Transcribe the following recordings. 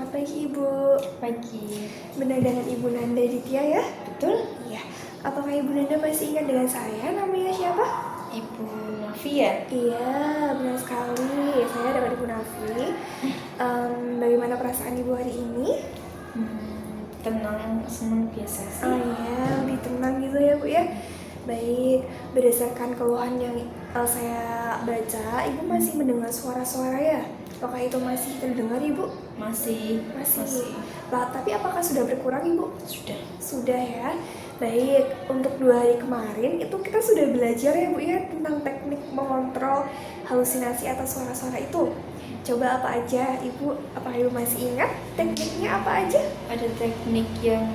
Selamat pagi Ibu. Pagi. Benar dengan Ibu Nanda Ditya ya? Betul? Iya. Apakah Ibu Nanda masih ingat dengan saya? Namanya siapa? Ibu Nafi ya? Iya, benar sekali. Saya dengan Ibu Nafi. Bagaimana perasaan Ibu hari ini? Tenang, senang biasa sih. Oh iya, lebih tenang gitu ya Bu ya? Baik, berdasarkan keluhan yang saya baca, Ibu masih mendengar suara-suara ya? Apakah itu masih terdengar Ibu? Masih. Lah, tapi apakah sudah berkurang Ibu? Sudah. Sudah ya. Baik, untuk 2 hari kemarin itu kita sudah belajar ya Bu ya tentang teknik mengontrol halusinasi atau suara-suara itu. Coba apa aja Ibu? Apakah Ibu masih ingat tekniknya apa aja? Ada teknik yang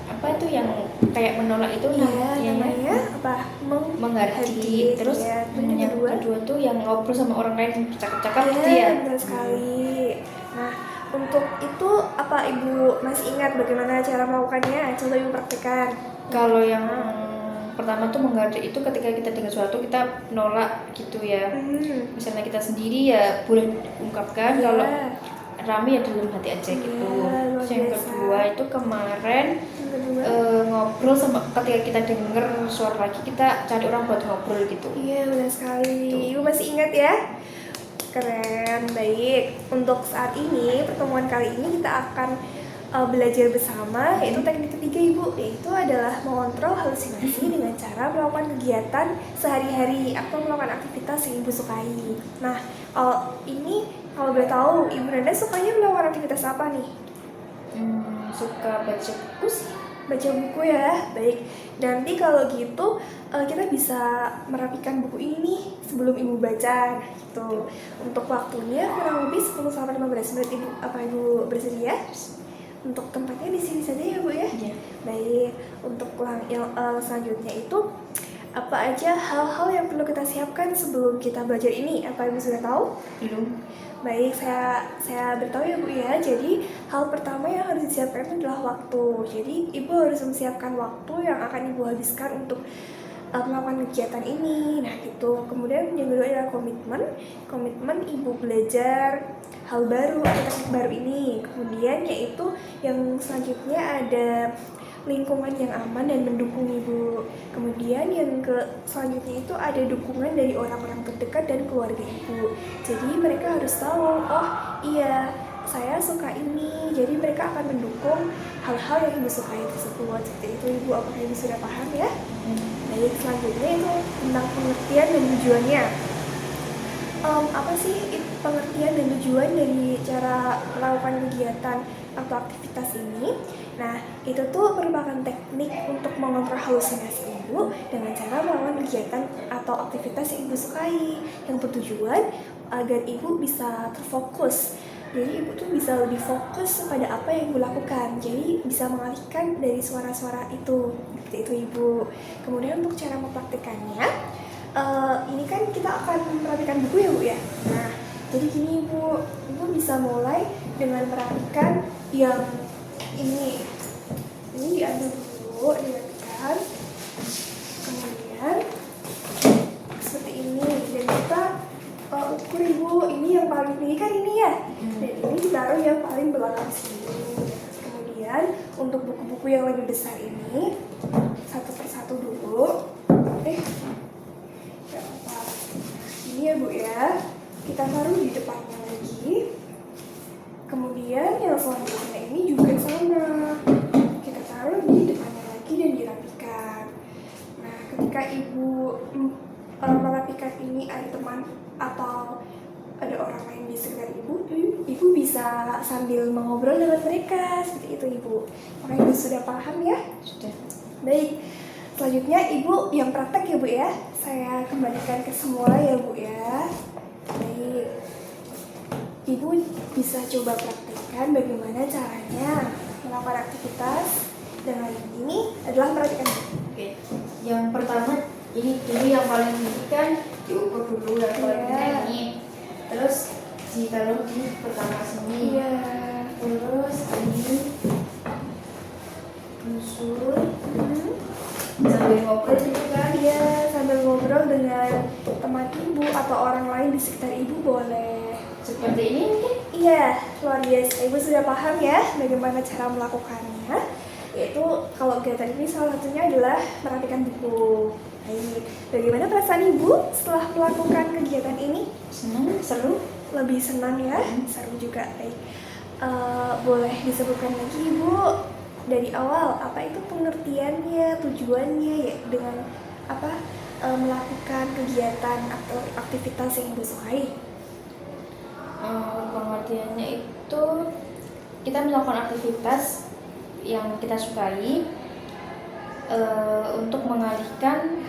apa itu yang kayak menolak itu namanya apa? Menghargai. Terus ya. yang kedua tuh yang ngobrol sama orang lain cakap-cakap gitu ya. ya. Benar sekali. Nah, untuk itu apa Ibu masih ingat bagaimana cara melakukannya? Coba Ibu praktekkan. Kalau yang pertama tuh menghargai itu ketika kita dengar suatu kita nolak gitu ya. Misalnya kita sendiri ya boleh ungkapkan, kalau rame ya dalam hati aja gitu. Yang kedua itu kemarin ngobrol sama ketika kita dengar suara lagi kita cari orang buat ngobrol gitu. Iya benar sekali. Ibu masih ingat ya? Keren, baik. Untuk saat ini pertemuan kali ini kita akan belajar bersama yaitu teknik ketiga Ibu, yaitu adalah mengontrol halusinasi dengan cara melakukan kegiatan sehari-hari atau melakukan aktivitas yang Ibu sukai. Nah, kalau boleh tahu Ibu Nanda sukanya melakukan aktivitas apa nih? Suka baca buku sih. Baca buku ya, baik. Nanti kalau gitu kita bisa merapikan buku ini sebelum Ibu baca gitu. Untuk waktunya kurang lebih 10-15 menit Ibu. Apa Ibu bersedia? Untuk tempatnya di sini saja ya Bu ya? Iya. Baik, untuk yang selanjutnya itu apa aja hal-hal yang perlu kita siapkan sebelum kita belajar ini? Apa Ibu sudah tahu? Belum. Baik, saya beritahu ya Bu ya. Jadi hal pertama yang harus disiapkan adalah waktu. Jadi Ibu harus mempersiapkan waktu yang akan Ibu habiskan untuk melakukan kegiatan ini. Nah gitu. Kemudian yang kedua adalah komitmen Ibu belajar hal baru atau teknik baru ini. Kemudian yaitu yang selanjutnya ada lingkungan yang aman dan mendukung Ibu. Kemudian yang selanjutnya itu ada dukungan dari orang-orang terdekat dan keluarga Ibu. Jadi mereka harus tahu, oh iya saya suka ini, jadi mereka akan mendukung hal-hal yang Ibu sukai tersebut. Seperti itu Ibu, apakah Ibu sudah paham ya? Baik, selanjutnya itu tentang pengertian dan tujuannya. Apa sih pengertian dan tujuan dari cara melakukan kegiatan atau aktivitas ini? Nah, itu tuh merupakan teknik untuk mengontrol halusinasi Ibu dengan cara melakukan kegiatan atau aktivitas yang Ibu sukai, yang bertujuan agar Ibu bisa terfokus. Jadi Ibu tuh bisa lebih fokus pada apa yang Ibu lakukan. Jadi bisa mengalihkan dari suara-suara itu. Seperti itu Ibu. Kemudian untuk cara mempraktikannya, ini kan kita akan merapikan buku ya Bu ya. Nah, jadi gini Ibu bisa mulai dengan merapikan yang ini diambil dulu, dirapikan, kemudian seperti ini, dan kita ukur Ibu, ini yang paling tinggi kan ini ya, dan ini ditaruh yang paling belakang sini. Kemudian untuk buku-buku yang lebih besar ini satu persatu dulu. Ini ya Bu ya, kita taruh di depannya lagi. Kemudian yang selanjutnya ini juga sama, kita taruh di depannya lagi dan dirapikan. Nah, ketika Ibu merapikan ini ada teman atau ada orang lain di sekitar Ibu bisa sambil mengobrol dengan mereka. Seperti itu Ibu. Makanya Ibu sudah paham ya? Sudah. Baik, selanjutnya Ibu yang praktek ya Bu ya. Saya kembalikan ke semula ya Bu ya. Baik, Ibu bisa coba praktekkan bagaimana caranya melakukan aktivitas dengan ini adalah perhatikan. Oke. Yang pertama ini dulu yang paling tinggi kan diukur dulu yang paling tinggi ini. Terus ditaruh di pertama sini. Iya. Terus ini usul sambil ngobrol juga kan? Iya, sambil ngobrol dengan teman Ibu atau orang lain di sekitar Ibu boleh. Seperti ini mungkin? Iya, luar biasa. Ibu sudah paham ya bagaimana cara melakukannya. Yaitu kalau kegiatan ini salah satunya adalah merapikan buku. Baik, bagaimana perasaan Ibu setelah melakukan kegiatan ini? Senang, seru. Lebih senang ya, seru juga. Baik, boleh disebutkan lagi Ibu dari awal apa itu pengertiannya, tujuannya ya dengan apa melakukan kegiatan atau aktivitas yang Ibu sukai? Pengertiannya itu kita melakukan aktivitas yang kita sukai untuk mengalihkan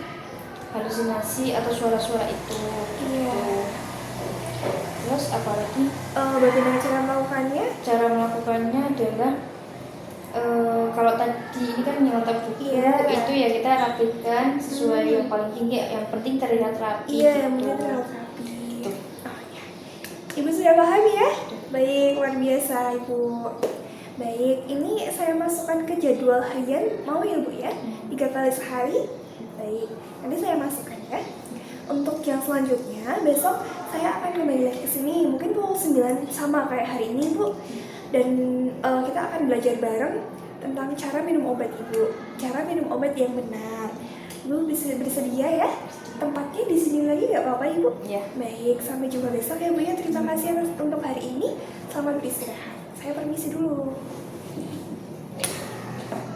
halusinasi atau suara-suara itu. Iya. Terus apalagi Bagaimana cara melakukannya? cara melakukannya adalah kalau tadi ini kan nyontek buku, Iya. itu ya kita rapikan sesuai yang paling tinggi, yang penting terlihat rapi. Iya, gitu. yang penting terlalu rapi. Gitu. Oh, ya. Ibu sudah paham ya? Baik, luar biasa Ibu. Baik, ini saya masukkan ke jadwal harian, mau ya Bu ya? 3 kali sehari. Baik, nanti saya masukkan ya. Untuk yang selanjutnya, besok saya akan kembali lagi ke sini. Mungkin pukul 9 sama kayak hari ini Bu. Dan kita akan belajar bareng tentang cara minum obat Ibu. Cara minum obat yang benar. Ibu bisa bersedia ya? Tempatnya di sini lagi nggak apa-apa Ibu? Ya. Baik, sampai jumpa besok ya Bu ya. Terima kasih untuk hari ini. Selamat beristirahat. Saya permisi dulu.